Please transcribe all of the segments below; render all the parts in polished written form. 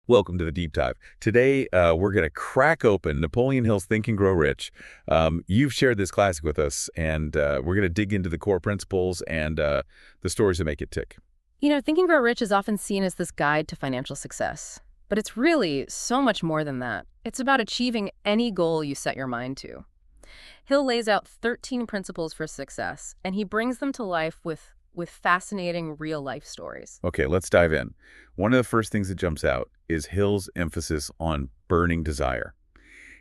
Welcome to the deep dive. Today, we're going to crack open Napoleon Hill's Think and Grow Rich. You've shared this classic with us, and we're going to dig into the core principles and the stories that make it tick. Think and Grow Rich is often seen as this guide to financial success. But it's really so much more than that. It's about achieving any goal you set your mind to. Hill lays out 13 principles for success, and he brings them to life with fascinating real-life stories. Okay, let's dive in. One of the first things that jumps out is Hill's emphasis on burning desire.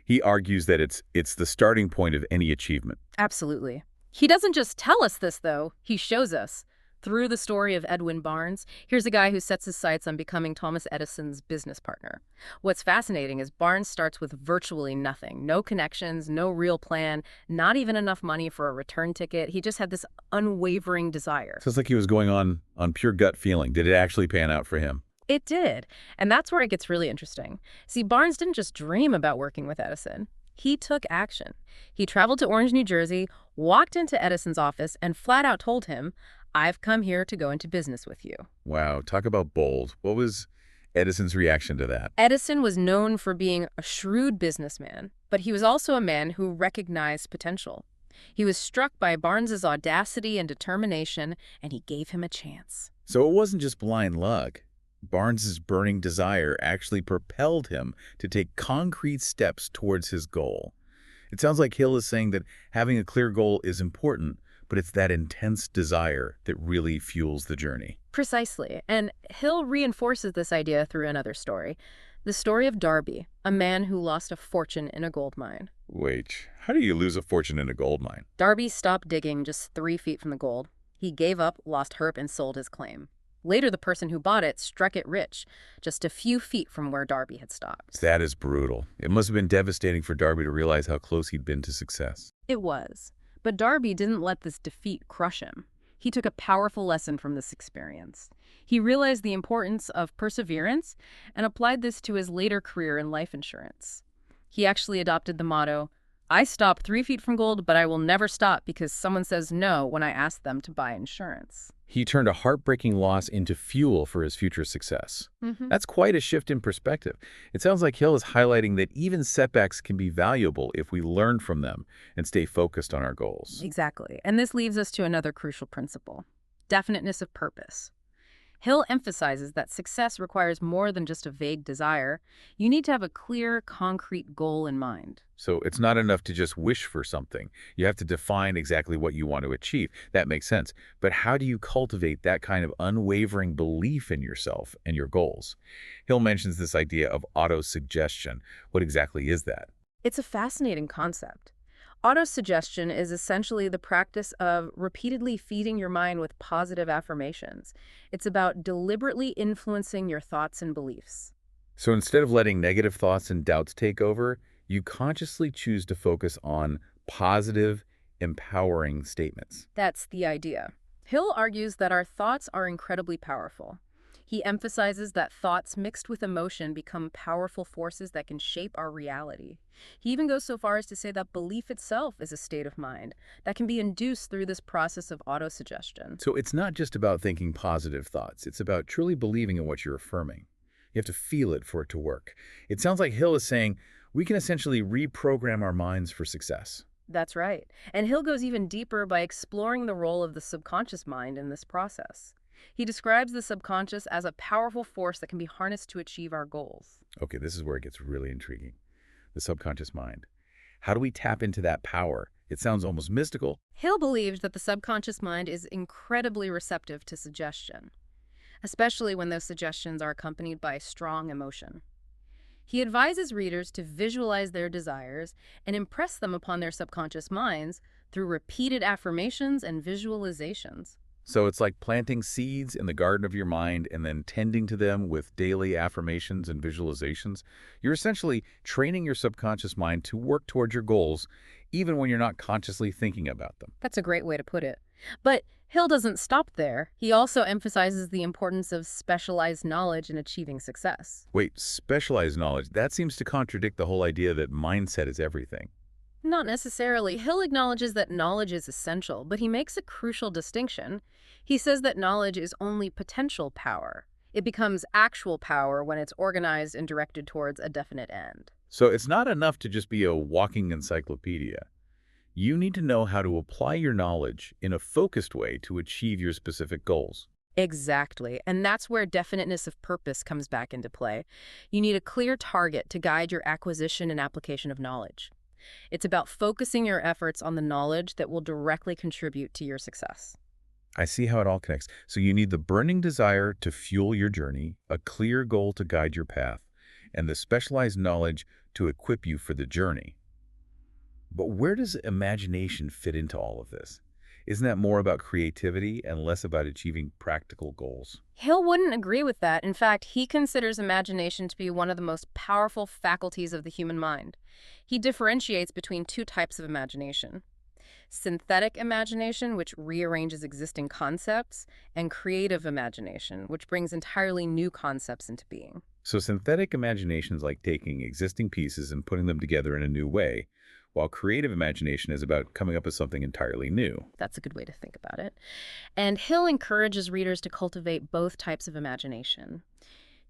He argues that it's the starting point of any achievement. Absolutely. He doesn't just tell us this, though. He shows us. Through the story of Edwin Barnes, here's a guy who sets his sights on becoming Thomas Edison's business partner. What's fascinating is Barnes starts with virtually nothing. No connections, no real plan, not even enough money for a return ticket. He just had this unwavering desire. Sounds like he was going on pure gut feeling. Did it actually pan out for him? It did. And that's where it gets really interesting. See, Barnes didn't just dream about working with Edison. He took action. He traveled to Orange, New Jersey, walked into Edison's office, and flat out told him, "I've come here to go into business with you." Wow, talk about bold. What was Edison's reaction to that? Edison was known for being a shrewd businessman, but he was also a man who recognized potential. He was struck by Barnes's audacity and determination, and he gave him a chance. So it wasn't just blind luck. Barnes's burning desire actually propelled him to take concrete steps towards his goal. It sounds like Hill is saying that having a clear goal is important, but it's that intense desire that really fuels the journey. Precisely. And Hill reinforces this idea through another story. The story of Darby, a man who lost a fortune in a gold mine. Wait, how do you lose a fortune in a gold mine? Darby stopped digging just 3 feet from the gold. He gave up, lost hope, and sold his claim. Later, the person who bought it struck it rich, just a few feet from where Darby had stopped. That is brutal. It must have been devastating for Darby to realize how close he'd been to success. It was. But Darby didn't let this defeat crush him. He took a powerful lesson from this experience. He realized the importance of perseverance and applied this to his later career in life insurance. He actually adopted the motto, "I stopped 3 feet from gold, but I will never stop because someone says no when I ask them to buy insurance." He turned a heartbreaking loss into fuel for his future success. Mm-hmm. That's quite a shift in perspective. It sounds like Hill is highlighting that even setbacks can be valuable if we learn from them and stay focused on our goals. Exactly. And this leads us to another crucial principle, definiteness of purpose. Hill emphasizes that success requires more than just a vague desire. You need to have a clear, concrete goal in mind. So it's not enough to just wish for something. You have to define exactly what you want to achieve. That makes sense. But how do you cultivate that kind of unwavering belief in yourself and your goals? Hill mentions this idea of autosuggestion. What exactly is that? It's a fascinating concept. Autosuggestion is essentially the practice of repeatedly feeding your mind with positive affirmations. It's about deliberately influencing your thoughts and beliefs. So instead of letting negative thoughts and doubts take over, you consciously choose to focus on positive, empowering statements. That's the idea. Hill argues that our thoughts are incredibly powerful. He emphasizes that thoughts mixed with emotion become powerful forces that can shape our reality. He even goes so far as to say that belief itself is a state of mind that can be induced through this process of autosuggestion. So it's not just about thinking positive thoughts. It's about truly believing in what you're affirming. You have to feel it for it to work. It sounds like Hill is saying we can essentially reprogram our minds for success. That's right. And Hill goes even deeper by exploring the role of the subconscious mind in this process. He describes the subconscious as a powerful force that can be harnessed to achieve our goals. Okay, this is where it gets really intriguing. The subconscious mind. How do we tap into that power? It sounds almost mystical. Hill believes that the subconscious mind is incredibly receptive to suggestion, especially when those suggestions are accompanied by strong emotion. He advises readers to visualize their desires and impress them upon their subconscious minds through repeated affirmations and visualizations. So it's like planting seeds in the garden of your mind and then tending to them with daily affirmations and visualizations. You're essentially training your subconscious mind to work towards your goals, even when you're not consciously thinking about them. That's a great way to put it. But Hill doesn't stop there. He also emphasizes the importance of specialized knowledge in achieving success. Wait, specialized knowledge. That seems to contradict the whole idea that mindset is everything. Not necessarily. Hill acknowledges that knowledge is essential, but he makes a crucial distinction. He says that knowledge is only potential power. It becomes actual power when it's organized and directed towards a definite end. So it's not enough to just be a walking encyclopedia. You need to know how to apply your knowledge in a focused way to achieve your specific goals. Exactly. And that's where definiteness of purpose comes back into play. You need a clear target to guide your acquisition and application of knowledge. It's about focusing your efforts on the knowledge that will directly contribute to your success. I see how it all connects. So you need the burning desire to fuel your journey, a clear goal to guide your path, and the specialized knowledge to equip you for the journey. But where does imagination fit into all of this? Isn't that more about creativity and less about achieving practical goals? Hill wouldn't agree with that. In fact, he considers imagination to be one of the most powerful faculties of the human mind. He differentiates between two types of imagination: synthetic imagination, which rearranges existing concepts, and creative imagination, which brings entirely new concepts into being. So synthetic imagination is like taking existing pieces and putting them together in a new way, while creative imagination is about coming up with something entirely new. That's a good way to think about it. And Hill encourages readers to cultivate both types of imagination.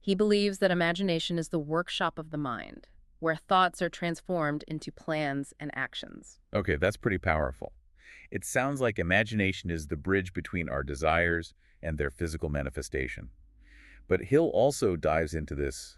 He believes that imagination is the workshop of the mind, where thoughts are transformed into plans and actions. Okay, that's pretty powerful. It sounds like imagination is the bridge between our desires and their physical manifestation. But Hill also dives into this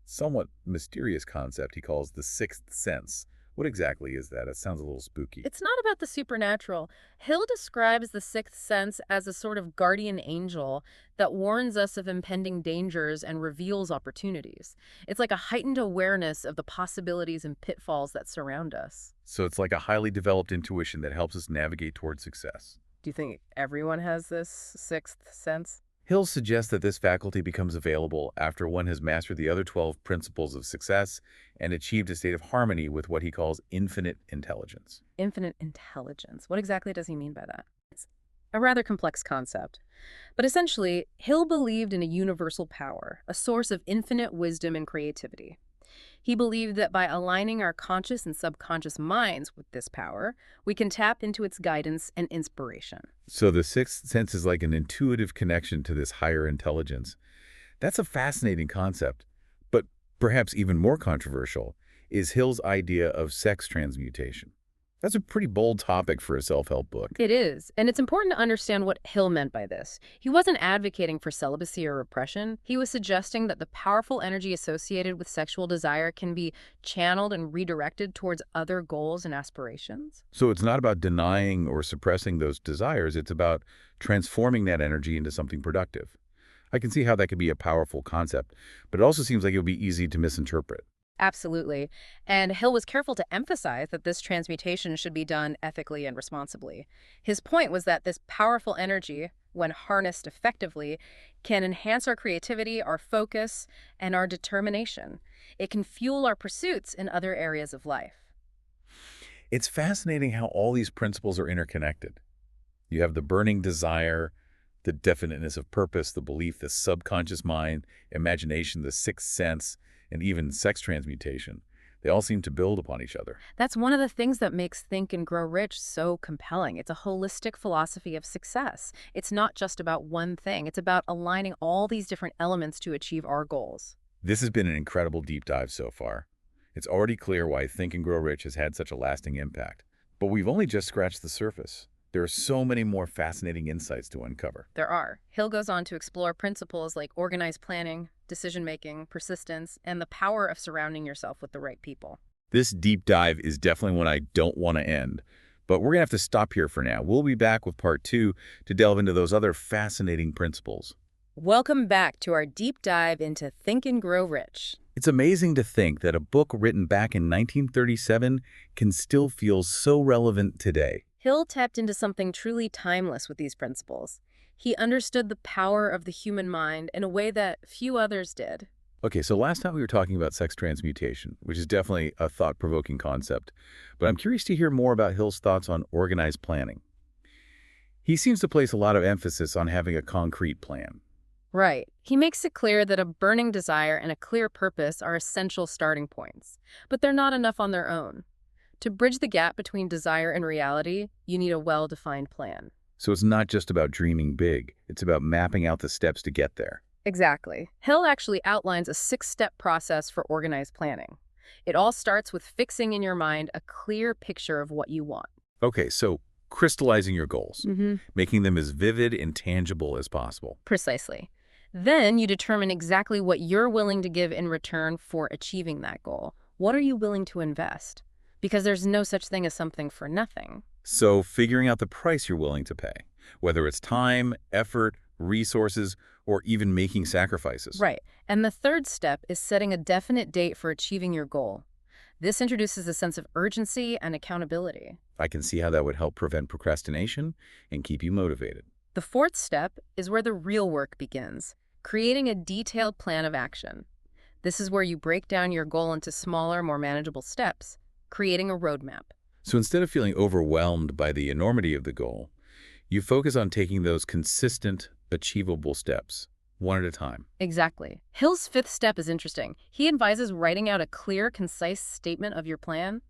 somewhat mysterious concept he calls the sixth sense. What exactly is that? It sounds a little spooky. It's not about the supernatural. Hill describes the sixth sense as a sort of guardian angel that warns us of impending dangers and reveals opportunities. It's like a heightened awareness of the possibilities and pitfalls that surround us. So it's like a highly developed intuition that helps us navigate toward success. Do you think everyone has this sixth sense? Hill suggests that this faculty becomes available after one has mastered the other 12 principles of success and achieved a state of harmony with what he calls infinite intelligence. Infinite intelligence. What exactly does he mean by that? It's a rather complex concept. But essentially, Hill believed in a universal power, a source of infinite wisdom and creativity. He believed that by aligning our conscious and subconscious minds with this power, we can tap into its guidance and inspiration. So the sixth sense is like an intuitive connection to this higher intelligence. That's a fascinating concept, but perhaps even more controversial is Hill's idea of sex transmutation. That's a pretty bold topic for a self-help book. It is, and it's important to understand what Hill meant by this. He wasn't advocating for celibacy or repression. He was suggesting that the powerful energy associated with sexual desire can be channeled and redirected towards other goals and aspirations. So it's not about denying or suppressing those desires, it's about transforming that energy into something productive. I can see how that could be a powerful concept, but it also seems like it would be easy to misinterpret. Absolutely. And Hill was careful to emphasize that this transmutation should be done ethically and responsibly. His point was that this powerful energy, when harnessed effectively, can enhance our creativity, our focus, and our determination. It can fuel our pursuits in other areas of life. It's fascinating how all these principles are interconnected. You have the burning desire, the definiteness of purpose, the belief, the subconscious mind, imagination, the sixth sense, and even sex transmutation. They all seem to build upon each other. That's one of the things that makes Think and Grow Rich so compelling. It's a holistic philosophy of success. It's not just about one thing. It's about aligning all these different elements to achieve our goals. This has been an incredible deep dive so far. It's already clear why Think and Grow Rich has had such a lasting impact. But we've only just scratched the surface. There are so many more fascinating insights to uncover. There are. Hill goes on to explore principles like organized planning, decision-making, persistence, and the power of surrounding yourself with the right people. This deep dive is definitely one I don't want to end, but we're going to have to stop here for now. We'll be back with part 2 to delve into those other fascinating principles. Welcome back to our deep dive into Think and Grow Rich. It's amazing to think that a book written back in 1937 can still feel so relevant today. Hill tapped into something truly timeless with these principles. He understood the power of the human mind in a way that few others did. Okay, so last time we were talking about sex transmutation, which is definitely a thought-provoking concept, but I'm curious to hear more about Hill's thoughts on organized planning. He seems to place a lot of emphasis on having a concrete plan. Right. He makes it clear that a burning desire and a clear purpose are essential starting points, but they're not enough on their own. To bridge the gap between desire and reality, you need a well-defined plan. So it's not just about dreaming big, it's about mapping out the steps to get there. Exactly. Hill actually outlines a 6-step process for organized planning. It all starts with fixing in your mind a clear picture of what you want. Okay, so crystallizing your goals, Mm-hmm. making them as vivid and tangible as possible. Precisely. Then you determine exactly what you're willing to give in return for achieving that goal. What are you willing to invest? Because there's no such thing as something for nothing. So figuring out the price you're willing to pay, whether it's time, effort, resources, or even making sacrifices. Right. And the third step is setting a definite date for achieving your goal. This introduces a sense of urgency and accountability. I can see how that would help prevent procrastination and keep you motivated. The fourth step is where the real work begins, creating a detailed plan of action. This is where you break down your goal into smaller, more manageable steps, creating a roadmap. So instead of feeling overwhelmed by the enormity of the goal, you focus on taking those consistent, achievable steps, one at a time. Exactly. Hill's fifth step is interesting. He advises writing out a clear, concise statement of your plan,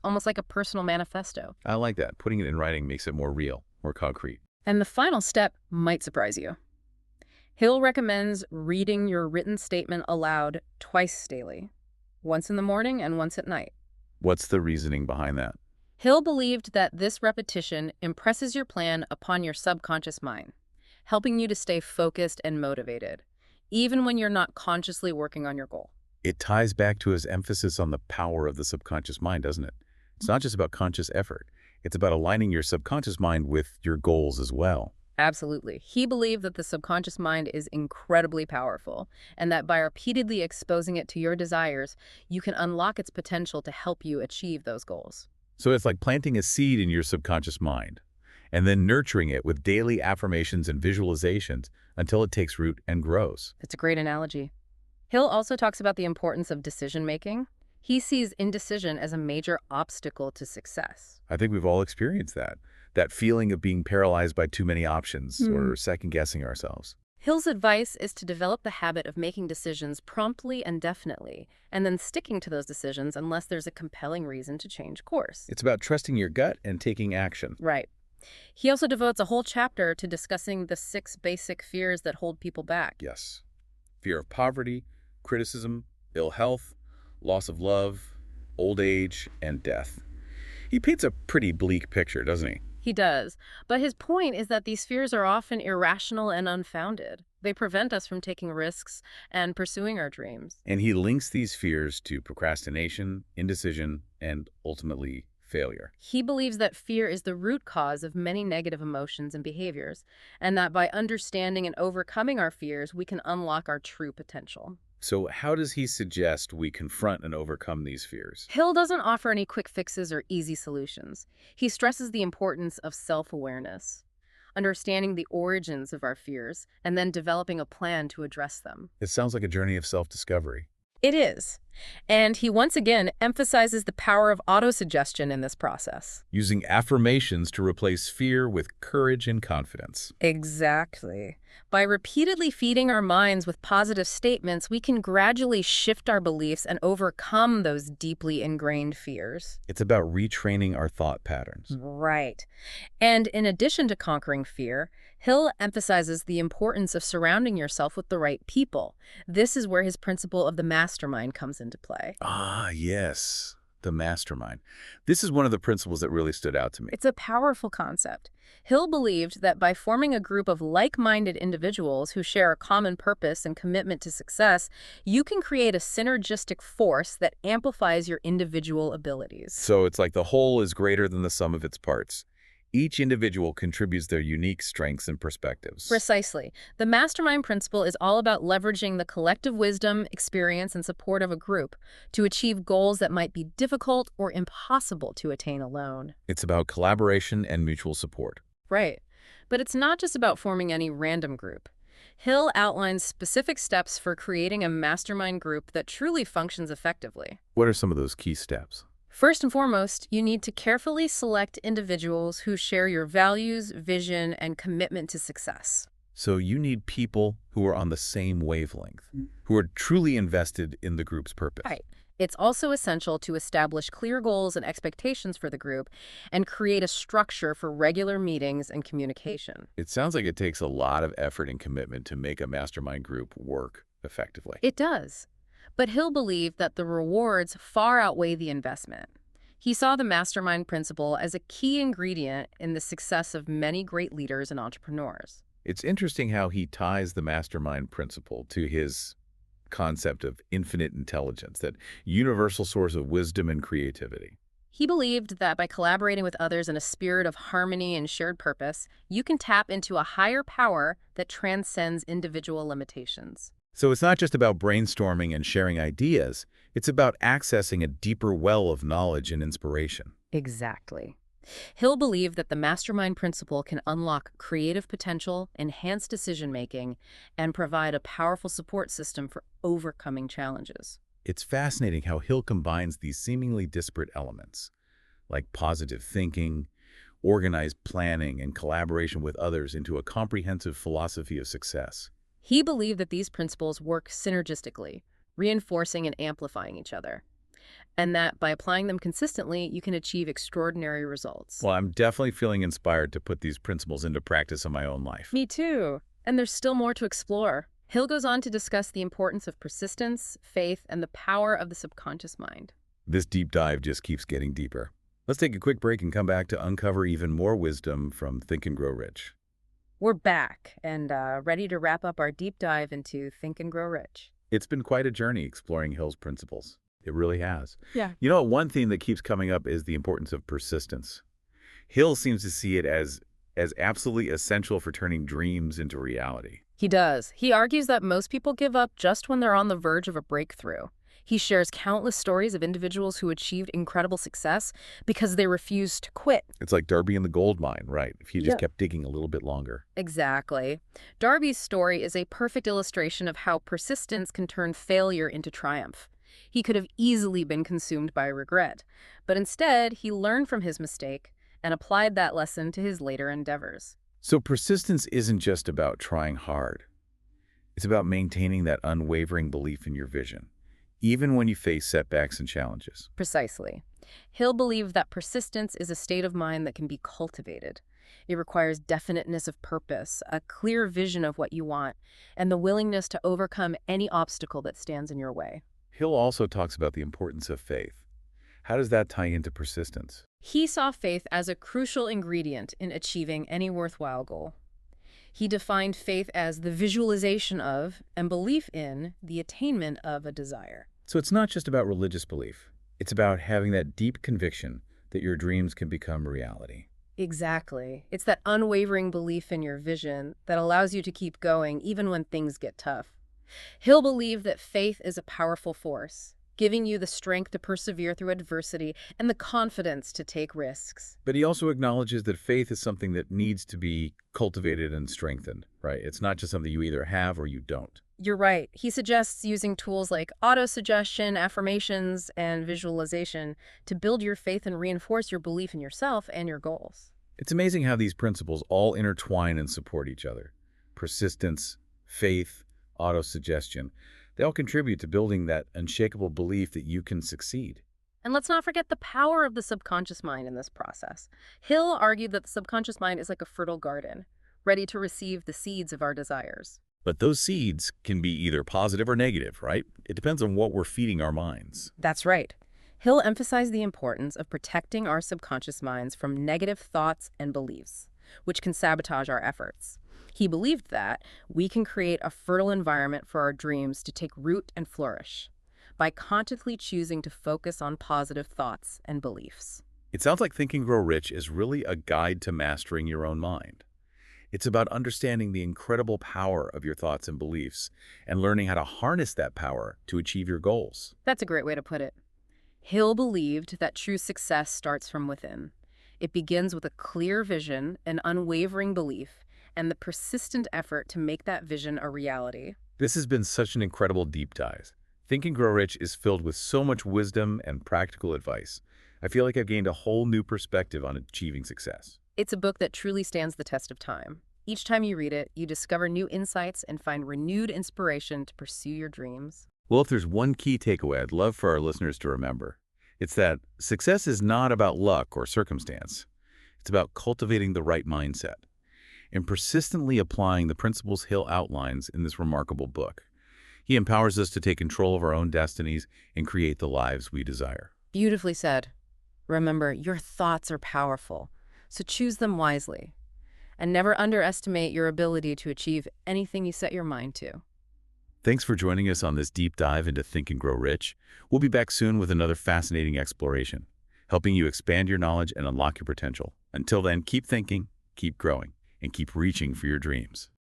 almost like a personal manifesto. I like that. Putting it in writing makes it more real, more concrete. And the final step might surprise you. Hill recommends reading your written statement aloud twice daily, once in the morning and once at night. What's the reasoning behind that? Hill believed that this repetition impresses your plan upon your subconscious mind, helping you to stay focused and motivated, even when you're not consciously working on your goal. It ties back to his emphasis on the power of the subconscious mind, doesn't it? It's not just about conscious effort. It's about aligning your subconscious mind with your goals as well. Absolutely. He believed that the subconscious mind is incredibly powerful, and that by repeatedly exposing it to your desires, you can unlock its potential to help you achieve those goals. So it's like planting a seed in your subconscious mind and then nurturing it with daily affirmations and visualizations until it takes root and grows. It's a great analogy. Hill also talks about the importance of decision-making. He sees indecision as a major obstacle to success. I think we've all experienced that feeling of being paralyzed by too many options or second-guessing ourselves. Hill's advice is to develop the habit of making decisions promptly and definitely, and then sticking to those decisions unless there's a compelling reason to change course. It's about trusting your gut and taking action. Right. He also devotes a whole chapter to discussing the 6 basic fears that hold people back. Yes. Fear of poverty, criticism, ill health, loss of love, old age, and death. He paints a pretty bleak picture, doesn't he? He does. But his point is that these fears are often irrational and unfounded. They prevent us from taking risks and pursuing our dreams. And he links these fears to procrastination, indecision, and ultimately failure. He believes that fear is the root cause of many negative emotions and behaviors, and that by understanding and overcoming our fears, we can unlock our true potential. So how does he suggest we confront and overcome these fears? Hill doesn't offer any quick fixes or easy solutions. He stresses the importance of self-awareness, understanding the origins of our fears, and then developing a plan to address them. It sounds like a journey of self-discovery. It is. And he once again emphasizes the power of autosuggestion in this process. Using affirmations to replace fear with courage and confidence. Exactly. By repeatedly feeding our minds with positive statements, we can gradually shift our beliefs and overcome those deeply ingrained fears. It's about retraining our thought patterns. Right. And in addition to conquering fear, Hill emphasizes the importance of surrounding yourself with the right people. This is where his principle of the mastermind comes into play. Ah, yes. The mastermind. This is one of the principles that really stood out to me. It's a powerful concept. Hill believed that by forming a group of like-minded individuals who share a common purpose and commitment to success, you can create a synergistic force that amplifies your individual abilities. So it's like the whole is greater than the sum of its parts. Each individual contributes their unique strengths and perspectives. Precisely. The mastermind principle is all about leveraging the collective wisdom, experience, and support of a group to achieve goals that might be difficult or impossible to attain alone. It's about collaboration and mutual support. Right. But it's not just about forming any random group. Hill outlines specific steps for creating a mastermind group that truly functions effectively. What are some of those key steps? First and foremost, you need to carefully select individuals who share your values, vision, and commitment to success. So you need people who are on the same wavelength, who are truly invested in the group's purpose. Right. It's also essential to establish clear goals and expectations for the group and create a structure for regular meetings and communication. It sounds like it takes a lot of effort and commitment to make a mastermind group work effectively. It does. But Hill believed that the rewards far outweigh the investment. He saw the mastermind principle as a key ingredient in the success of many great leaders and entrepreneurs. It's interesting how he ties the mastermind principle to his concept of infinite intelligence, that universal source of wisdom and creativity. He believed that by collaborating with others in a spirit of harmony and shared purpose, you can tap into a higher power that transcends individual limitations. So it's not just about brainstorming and sharing ideas, it's about accessing a deeper well of knowledge and inspiration. Exactly. Hill believed that the mastermind principle can unlock creative potential, enhance decision-making, and provide a powerful support system for overcoming challenges. It's fascinating how Hill combines these seemingly disparate elements, like positive thinking, organized planning, and collaboration with others into a comprehensive philosophy of success. He believed that these principles work synergistically, reinforcing and amplifying each other, and that by applying them consistently, you can achieve extraordinary results. Well, I'm definitely feeling inspired to put these principles into practice in my own life. Me too. And there's still more to explore. Hill goes on to discuss the importance of persistence, faith, and the power of the subconscious mind. This deep dive just keeps getting deeper. Let's take a quick break and come back to uncover even more wisdom from Think and Grow Rich. We're back and ready to wrap up our deep dive into Think and Grow Rich. It's been quite a journey exploring Hill's principles. It really has. Yeah. You know, one theme that keeps coming up is the importance of persistence. Hill seems to see it as absolutely essential for turning dreams into reality. He does. He argues that most people give up just when they're on the verge of a breakthrough. He shares countless stories of individuals who achieved incredible success because they refused to quit. It's like Darby in the gold mine, right? If he just Yep. kept digging a little bit longer. Exactly. Darby's story is a perfect illustration of how persistence can turn failure into triumph. He could have easily been consumed by regret, but instead he learned from his mistake and applied that lesson to his later endeavors. So persistence isn't just about trying hard. It's about maintaining that unwavering belief in your vision, even when you face setbacks and challenges. Precisely. Hill believed that persistence is a state of mind that can be cultivated. It requires definiteness of purpose, a clear vision of what you want, and the willingness to overcome any obstacle that stands in your way. Hill also talks about the importance of faith. How does that tie into persistence? He saw faith as a crucial ingredient in achieving any worthwhile goal. He defined faith as the visualization of and belief in the attainment of a desire. So it's not just about religious belief. It's about having that deep conviction that your dreams can become reality. Exactly. It's that unwavering belief in your vision that allows you to keep going even when things get tough. Hill believed that faith is a powerful force, giving you the strength to persevere through adversity and the confidence to take risks. But he also acknowledges that faith is something that needs to be cultivated and strengthened, right? It's not just something you either have or you don't. You're right. He suggests using tools like autosuggestion, affirmations, and visualization to build your faith and reinforce your belief in yourself and your goals. It's amazing how these principles all intertwine and support each other. Persistence, faith, autosuggestion. They all contribute to building that unshakable belief that you can succeed. And let's not forget the power of the subconscious mind in this process. Hill argued that the subconscious mind is like a fertile garden, ready to receive the seeds of our desires. But those seeds can be either positive or negative, right? It depends on what we're feeding our minds. That's right. Hill emphasized the importance of protecting our subconscious minds from negative thoughts and beliefs, which can sabotage our efforts. He believed that we can create a fertile environment for our dreams to take root and flourish by consciously choosing to focus on positive thoughts and beliefs. It sounds like Think and Grow Rich is really a guide to mastering your own mind. It's about understanding the incredible power of your thoughts and beliefs and learning how to harness that power to achieve your goals. That's a great way to put it. Hill believed that true success starts from within. It begins with a clear vision, an unwavering belief, and the persistent effort to make that vision a reality. This has been such an incredible deep dive. Think and Grow Rich is filled with so much wisdom and practical advice. I feel like I've gained a whole new perspective on achieving success. It's a book that truly stands the test of time. Each time you read it, you discover new insights and find renewed inspiration to pursue your dreams. Well, if there's one key takeaway I'd love for our listeners to remember, it's that success is not about luck or circumstance. It's about cultivating the right mindset and persistently applying the principles Hill outlines in this remarkable book. He empowers us to take control of our own destinies and create the lives we desire. Beautifully said. Remember, your thoughts are powerful, so choose them wisely. And never underestimate your ability to achieve anything you set your mind to. Thanks for joining us on this deep dive into Think and Grow Rich. We'll be back soon with another fascinating exploration, helping you expand your knowledge and unlock your potential. Until then, keep thinking, keep growing, and keep reaching for your dreams.